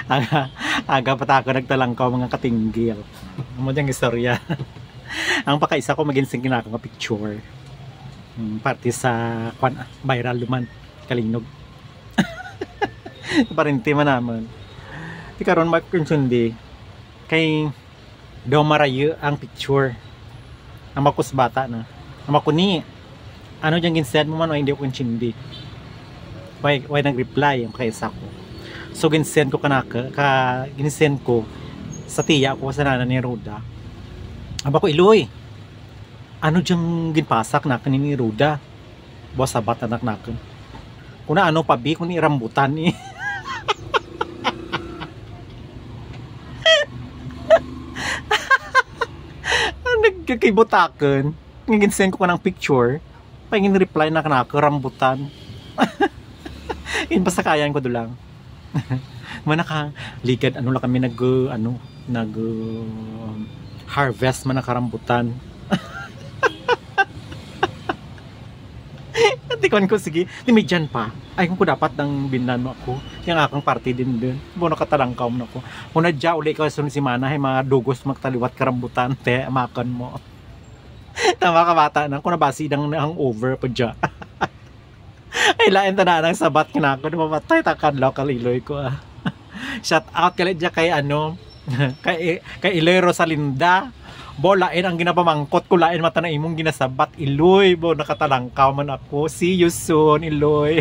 aga, aga pa ako nagtalangkaw mga katinggil. Mo diyang istorya. Ang pakaisa ko maginsing kinaka nga picture. Party sa viral luman kalingnog. Parinti man naman. Di karon magkunsundi kay daw marayo ang picture. Ang makus bata na. Ang makuni. Ano diyang ginsend mo man o hindi ko kunsindi. Why nag-reply ang kaisa ko. So ginsend ko kanaka, ginsend ko sa tiya ko sa nana ni Ruda. Aba ko iloy. Ano diyang ginpasak na kanin ni Ruda? Boss sabat anak nakin. Kuna ano pabi kun irambutan ni. Nagkakibutaken. Ginsend ko kanang picture. Pangin reply na kanaka rambutan. Inpasakayan ko dulang. Mana ka ligad ano lang kami nag harvest man nakarambutan. Tikon ko sige, timidyan pa. Ay kung ko dapat nang binan mo ako. Yung akong party din. Bo nakatalangkaw na ko. Kung nadya uli ka sunod si Mana ay mga dugos magtaliwat karambutan te makan mo. Tama ka bata nang kung nabasi ang over pa dya. Ay lain tanan ang sabat kinako mamatay takan local iloy ko. Shout out kay dya kay kay Iloy Rosalinda. Bo lain ang ginapamangkot ko lain mata na imong ginasabat Iloy bo nakatalangkaw man ako. See you soon Iloy.